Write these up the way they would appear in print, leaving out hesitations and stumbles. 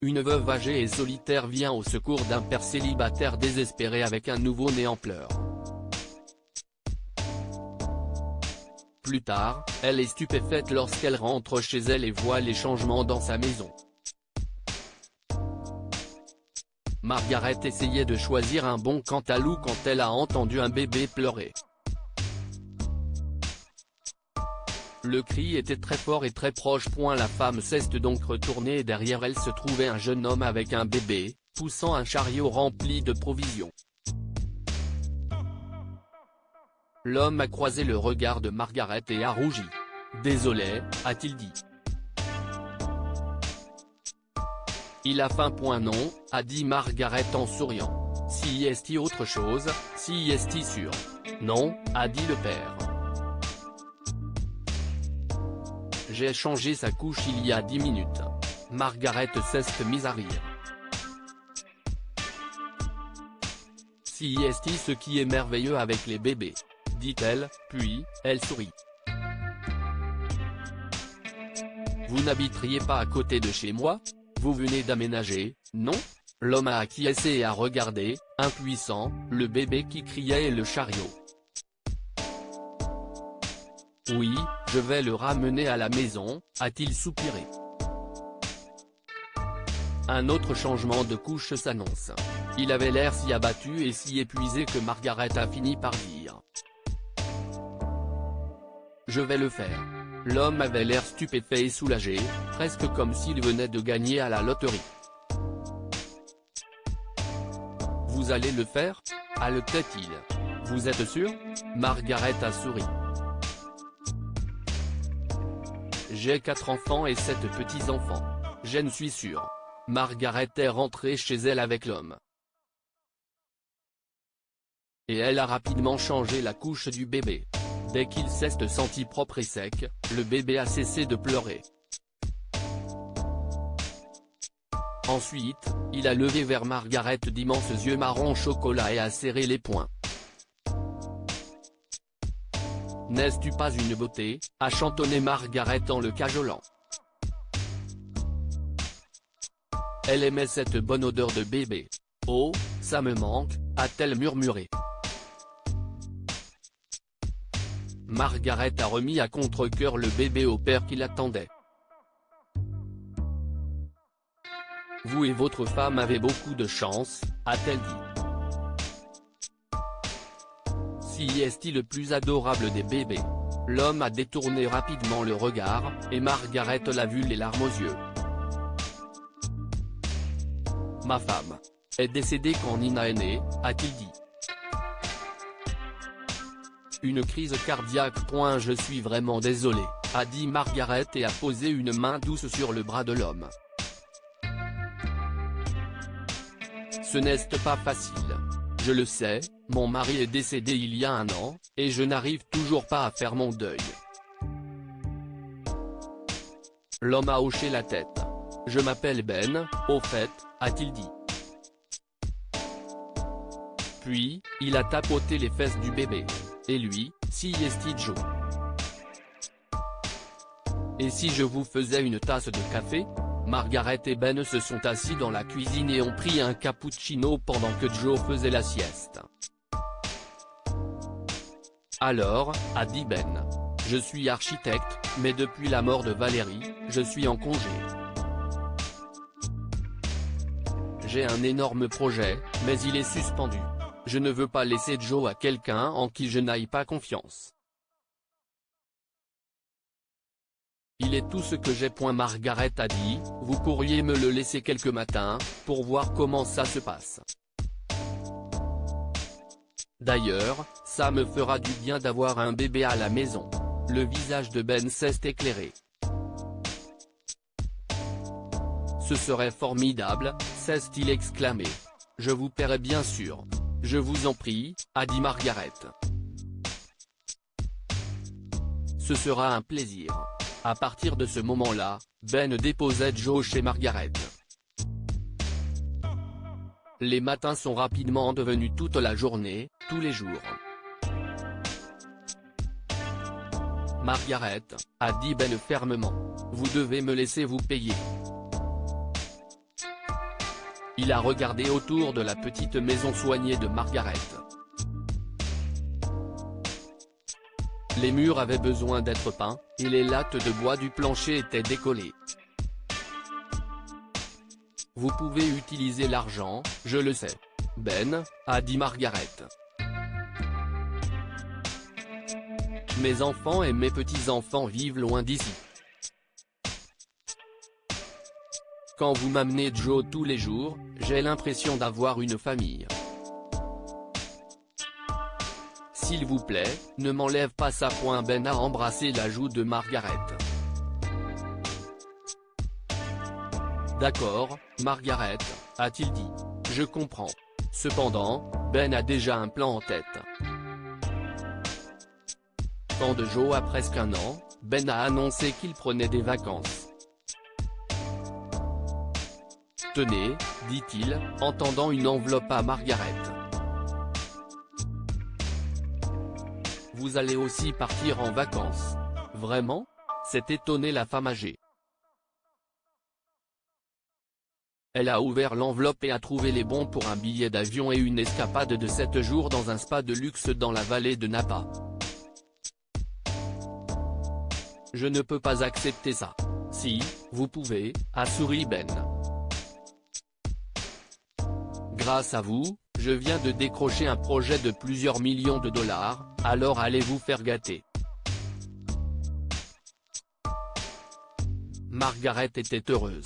Une veuve âgée et solitaire vient au secours d'un père célibataire désespéré avec un nouveau-né en pleurs. Plus tard, elle est stupéfaite lorsqu'elle rentre chez elle et voit les changements dans sa maison. Margaret essayait de choisir un bon cantalou quand elle a entendu un bébé pleurer. Le cri était très fort et très proche. La femme s'est donc retournée et derrière elle se trouvait un jeune homme avec un bébé, poussant un chariot rempli de provisions. L'homme a croisé le regard de Margaret et a rougi. « Désolé », a-t-il dit. « Il a faim. Non », a dit Margaret en souriant. « Si est-il autre chose, si est-il sûr ?»« Non », a dit le père. « J'ai changé sa couche il y a 10 minutes. » Margaret s'est mise à rire. « Si est-il ce qui est merveilleux avec les bébés ?» dit-elle, puis, elle sourit. « Vous n'habiteriez pas à côté de chez moi? Vous venez d'aménager, non ?» L'homme a acquiescé et a regardé, impuissant, le bébé qui criait et le chariot. « Oui, je vais le ramener à la maison », a-t-il soupiré. Un autre changement de couche s'annonce. Il avait l'air si abattu et si épuisé que Margaret a fini par dire. « Je vais le faire. » L'homme avait l'air stupéfait et soulagé, presque comme s'il venait de gagner à la loterie. « Vous allez le faire ?» haletait-il. « Vous êtes sûr ?» Margaret a souri. « J'ai 4 enfants et 7 petits-enfants. Je ne suis sûr. » Margaret est rentrée chez elle avec l'homme. Et elle a rapidement changé la couche du bébé. Dès qu'il s'est senti propre et sec, le bébé a cessé de pleurer. Ensuite, il a levé vers Margaret d'immenses yeux marron chocolat et a serré les poings. « N'es-tu pas une beauté ?» a chantonné Margaret en le cajolant. Elle aimait cette bonne odeur de bébé. « Oh, ça me manque », a-t-elle murmuré. Margaret a remis à contre-cœur le bébé au père qui l'attendait. « Vous et votre femme avez beaucoup de chance », a-t-elle dit. « Si est-il le plus adorable des bébés ?» L'homme a détourné rapidement le regard, et Margaret l'a vu les larmes aux yeux. « Ma femme est décédée quand Nina est née », a-t-il dit. Une crise cardiaque. Je suis vraiment désolé, a dit Margaret et a posé une main douce sur le bras de l'homme. Ce n'est pas facile. Je le sais, mon mari est décédé il y a 1 an, et je n'arrive toujours pas à faire mon deuil. L'homme a hoché la tête. Je m'appelle Ben, au fait, a-t-il dit. Puis, il a tapoté les fesses du bébé. Et lui, si est-il Joe. Et si je vous faisais une tasse de café? Margaret et Ben se sont assis dans la cuisine et ont pris un cappuccino pendant que Joe faisait la sieste. Alors, a dit Ben. Je suis architecte, mais depuis la mort de Valérie, je suis en congé. J'ai un énorme projet, mais il est suspendu. Je ne veux pas laisser Joe à quelqu'un en qui je n'aille pas confiance. Il est tout ce que j'ai. Margaret a dit, vous pourriez me le laisser quelques matins, pour voir comment ça se passe. D'ailleurs, ça me fera du bien d'avoir un bébé à la maison. Le visage de Ben s'est éclairé. Ce serait formidable, s'est-il exclamé. Je vous paierai bien sûr. Je vous en prie, a dit Margaret. Ce sera un plaisir. À partir de ce moment-là, Ben déposait Joe chez Margaret. Les matins sont rapidement devenus toute la journée, tous les jours. Margaret, a dit Ben fermement, vous devez me laisser vous payer. Il a regardé autour de la petite maison soignée de Margaret. Les murs avaient besoin d'être peints, et les lattes de bois du plancher étaient décollées. Vous pouvez utiliser l'argent, je le sais. Ben, a dit Margaret. Mes enfants et mes petits-enfants vivent loin d'ici. Quand vous m'amenez Joe tous les jours, j'ai l'impression d'avoir une famille. S'il vous plaît, ne m'enlève pas ça. Ben a embrassé la joue de Margaret. D'accord, Margaret, a-t-il dit. Je comprends. Cependant, Ben a déjà un plan en tête. Quand de Joe a presque 1 an, Ben a annoncé qu'il prenait des vacances. Tenez, dit-il, en tendant une enveloppe à Margaret. Vous allez aussi partir en vacances. Vraiment? S'est étonnée la femme âgée. Elle a ouvert l'enveloppe et a trouvé les bons pour un billet d'avion et une escapade de 7 jours dans un spa de luxe dans la vallée de Napa. Je ne peux pas accepter ça. Si, vous pouvez, a souri Ben. Grâce à vous, je viens de décrocher un projet de plusieurs millions de dollars, alors allez vous faire gâter. Margaret était heureuse.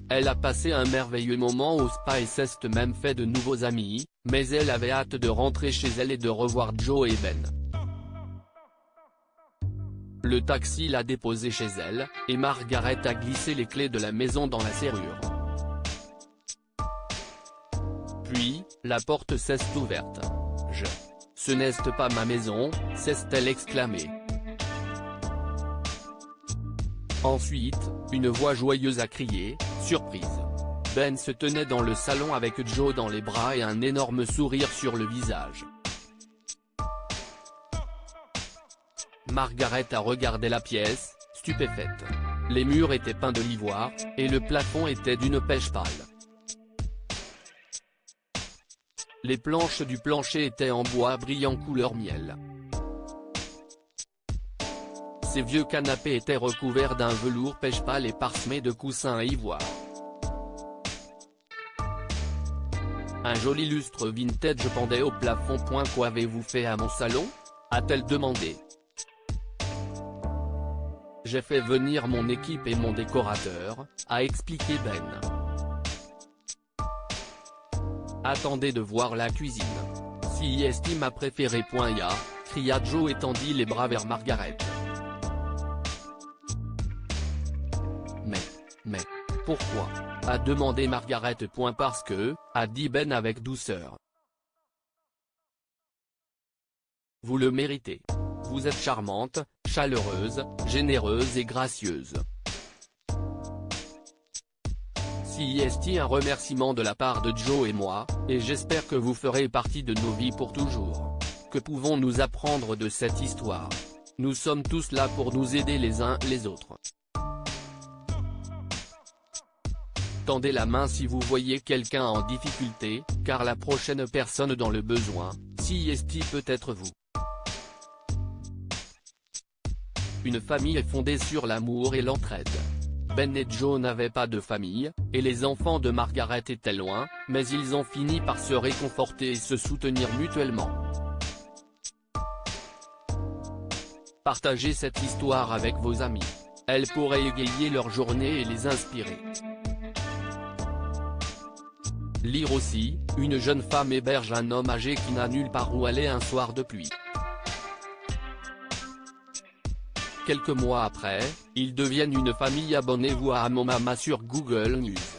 Elle a passé un merveilleux moment au spa et s'est même fait de nouveaux amis, mais elle avait hâte de rentrer chez elle et de revoir Joe et Ben. Le taxi l'a déposée chez elle, et Margaret a glissé les clés de la maison dans la serrure. Puis, la porte s'est ouverte. Ce n'est pas ma maison, s'est-elle exclamée. Ensuite, une voix joyeuse a crié, surprise. Ben se tenait dans le salon avec Joe dans les bras et un énorme sourire sur le visage. Margaret a regardé la pièce, stupéfaite. Les murs étaient peints de l'ivoire, et le plafond était d'une pêche pâle. Les planches du plancher étaient en bois brillant couleur miel. Ces vieux canapés étaient recouverts d'un velours pêche pâle et parsemés de coussins à ivoire. Un joli lustre vintage pendait au plafond. Qu'avez-vous fait à mon salon? A-t-elle demandé. J'ai fait venir mon équipe et mon décorateur, a expliqué Ben. Attendez de voir la cuisine. Si est ma préférée. Ya, cria Joe et tendit les bras vers Margaret. Mais, pourquoi? A demandé Margaret. Parce que, a dit Ben avec douceur. Vous le méritez. Vous êtes charmante, chaleureuse, généreuse et gracieuse. Si est un remerciement de la part de Joe et moi, et j'espère que vous ferez partie de nos vies pour toujours. Que pouvons-nous apprendre de cette histoire? Nous sommes tous là pour nous aider les uns les autres. Tendez la main si vous voyez quelqu'un en difficulté, car la prochaine personne dans le besoin, si est peut être vous. Une famille est fondée sur l'amour et l'entraide. Ben et Joe n'avaient pas de famille, et les enfants de Margaret étaient loin, mais ils ont fini par se réconforter et se soutenir mutuellement. Partagez cette histoire avec vos amis. Elle pourrait égayer leur journée et les inspirer. Lire aussi, une jeune femme héberge un homme âgé qui n'a nulle part où aller un soir de pluie. Quelques mois après, ils deviennent une famille. Abonnez-vous à Amomama sur Google News.